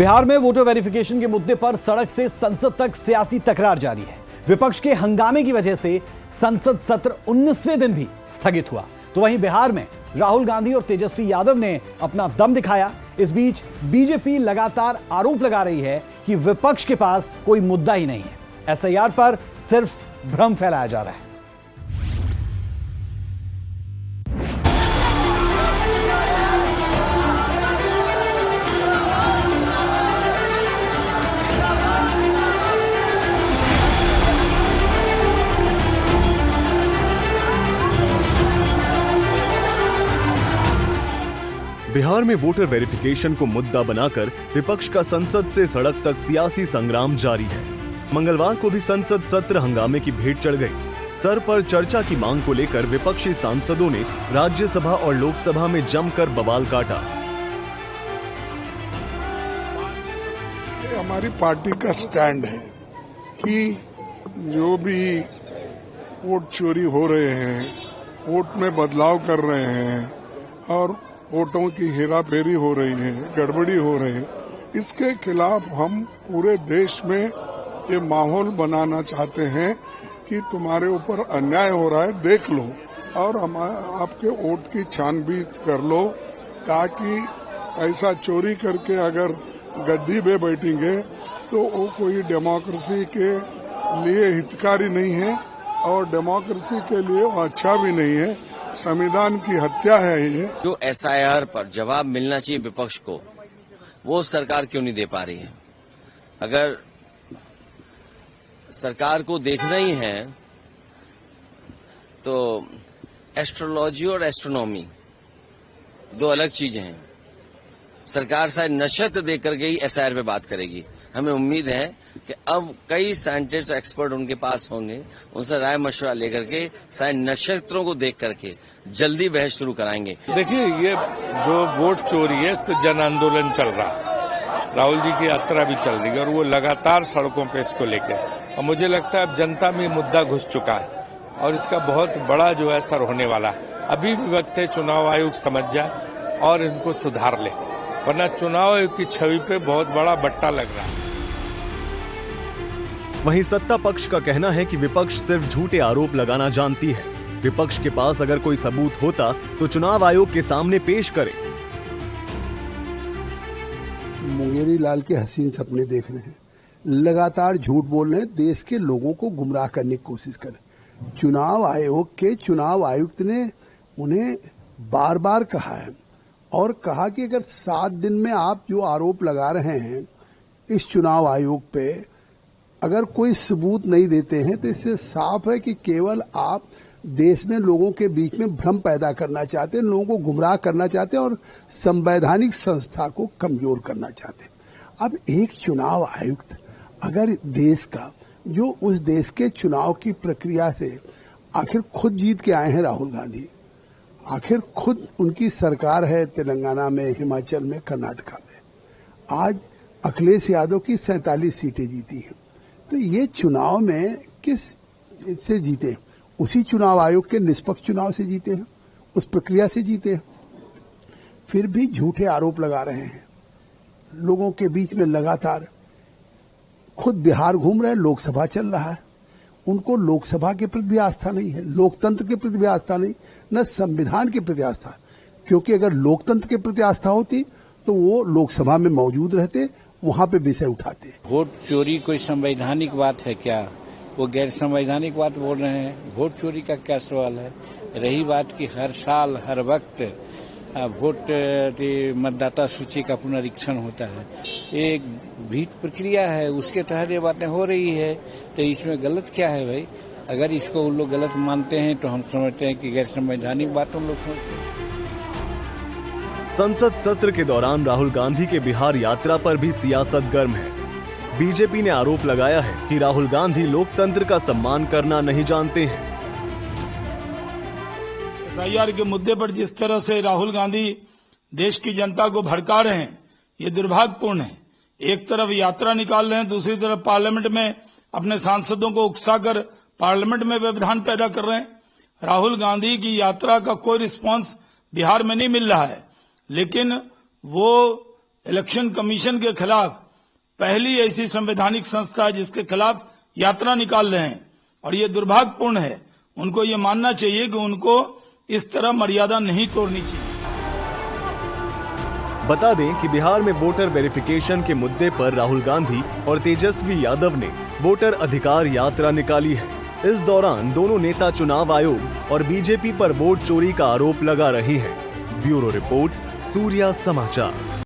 बिहार में voter verification के मुद्दे पर सड़क से संसद तक सियासी तकरार जारी है। विपक्ष के हंगामे की वजह से संसद सत्र 19वें दिन भी स्थगित हुआ। तो वहीं बिहार में राहुल गांधी और तेजस्वी यादव ने अपना दम दिखाया। इस बीच बीजेपी लगातार आरोप लगा रही है कि विपक्ष के पास कोई मुद्दा ही नहीं है। एसआईआर पर सिर्फ भ्रम फैलाया जा रहा है। बिहार में वोटर वेरिफिकेशन को मुद्दा बनाकर विपक्ष का संसद से सड़क तक सियासी संग्राम जारी है। मंगलवार को भी संसद सत्र हंगामे की भेंट चढ़ गई। सर पर चर्चा की मांग को लेकर विपक्षी सांसदों ने राज्यसभा और लोकसभा में जमकर बवाल काटा। हमारी पार्टी का स्टैंड है कि जो भी वोट चोरी हो रहे हैं, वोट में बदलाव कर रहे हैं और वोटों की हेराफेरी हो रही है, गड़बड़ी हो रही है, इसके खिलाफ हम पूरे देश में ये माहौल बनाना चाहते हैं कि तुम्हारे ऊपर अन्याय हो रहा है, देख लो और आपके वोट की छानबीन कर लो, ताकि ऐसा चोरी करके अगर गद्दी पे बैठेंगे तो वो कोई डेमोक्रेसी के लिए हितकारी नहीं है और डेमोक्रेसी के लिए वो अच्छा भी नहीं है। संविधान की हत्या है ये। जो एसआईआर पर जवाब मिलना चाहिए विपक्ष को, वो सरकार क्यों नहीं दे पा रही है? अगर सरकार को देखना ही है तो एस्ट्रोलॉजी और एस्ट्रोनॉमी दो अलग चीजें हैं। सरकार शायद नक्षत्र देख करके ही एसआईआर पे बात करेगी। हमें उम्मीद है कि अब कई साइंटिस्ट एक्सपर्ट उनके पास होंगे, उनसे राय मशवरा लेकर के शायद नक्षत्रों को देख करके जल्दी बहस शुरू कराएंगे। देखिए, ये जो वोट चोरी है इस पर जन आंदोलन चल रहा है। राहुल जी की यात्रा भी चल रही है और वो लगातार सड़कों पे इसको लेकर, और मुझे लगता है अब जनता में मुद्दा घुस चुका है और इसका बहुत बड़ा जो है असर होने वाला है। अभी भी वक्त है चुनाव आयोग समझ जाए और इनको सुधार ले, वरना चुनाव आयोग की छवि पे बहुत बड़ा बट्टा लग रहा है। वहीं सत्ता पक्ष का कहना है कि विपक्ष सिर्फ झूठे आरोप लगाना जानती है। विपक्ष के पास अगर कोई सबूत होता तो चुनाव आयोग के सामने पेश करे। मुंगेरी लाल के हसीन सपने देख रहे हैं, लगातार झूठ बोल रहे हैं, देश के लोगों को गुमराह करने की कोशिश कर रहे हैं। चुनाव आयोग के चुनाव आयुक्त ने उन्हें बार बार कहा है और कहा कि अगर 7 दिन में आप जो आरोप लगा रहे हैं इस चुनाव आयोग पे, अगर कोई सबूत नहीं देते हैं तो इससे साफ है कि केवल आप देश में लोगों के बीच में भ्रम पैदा करना चाहते हैं, लोगों को गुमराह करना चाहते हैं और संवैधानिक संस्था को कमजोर करना चाहते हैं। अब एक चुनाव आयुक्त अगर देश का, जो उस देश के चुनाव की प्रक्रिया से आखिर खुद जीत के आए हैं राहुल गांधी, आखिर खुद उनकी सरकार है तेलंगाना में, हिमाचल में, कर्नाटका में, आज अखिलेश यादव की 47 सीटें जीती हैं, तो ये चुनाव में किस से जीते? उसी चुनाव आयोग के निष्पक्ष चुनाव से जीते हैं, उस प्रक्रिया से जीते हैं। फिर भी झूठे आरोप लगा रहे हैं लोगों के बीच में लगातार। खुद बिहार घूम रहे हैं, लोकसभा चल रहा है, उनको लोकसभा के प्रति भी आस्था नहीं है, लोकतंत्र के प्रति भी आस्था नहीं, न संविधान के प्रति आस्था। क्योंकि अगर लोकतंत्र के प्रति आस्था होती तो वो लोकसभा में मौजूद रहते, वहां पे विषय उठाते। वोट चोरी कोई संवैधानिक बात है क्या? वो गैर संवैधानिक बात बोल रहे हैं। वोट चोरी का क्या सवाल है? रही बात कि हर साल हर वक्त वोट मतदाता सूची का पुनरीक्षण होता है, एक विहित प्रक्रिया है, उसके तहत ये बातें हो रही है, तो इसमें गलत क्या है भाई? अगर इसको उन लोग गलत मानते हैं तो हम समझते हैं कि गैर संवैधानिक बात हम लोग समझते हैं। संसद सत्र के दौरान राहुल गांधी के बिहार यात्रा पर भी सियासत गर्म है। बीजेपी ने आरोप लगाया है कि राहुल गांधी लोकतंत्र का सम्मान करना नहीं जानते हैं। एसआईआर के मुद्दे पर जिस तरह से राहुल गांधी देश की जनता को भड़का रहे हैं, ये दुर्भाग्यपूर्ण है। एक तरफ यात्रा निकाल रहे हैं, दूसरी तरफ पार्लियामेंट में अपने सांसदों को उकसाकर पार्लियामेंट में व्यवधान पैदा कर रहे हैं। राहुल गांधी की यात्रा का कोई रिस्पांस बिहार में नहीं मिल रहा है, लेकिन वो इलेक्शन कमीशन के खिलाफ पहली ऐसी संवैधानिक संस्था है जिसके खिलाफ यात्रा निकाल रहे हैं और ये दुर्भाग्यपूर्ण है। उनको ये मानना चाहिए कि उनको इस तरह मर्यादा नहीं तोड़नी चाहिए। बता दें कि बिहार में वोटर वेरिफिकेशन के मुद्दे पर राहुल गांधी और तेजस्वी यादव ने वोटर अधिकार यात्रा निकाली है। इस दौरान दोनों नेता चुनाव आयोग और बीजेपी पर वोट चोरी का आरोप लगा रहे हैं। ब्यूरो रिपोर्ट, सूर्या समाचार।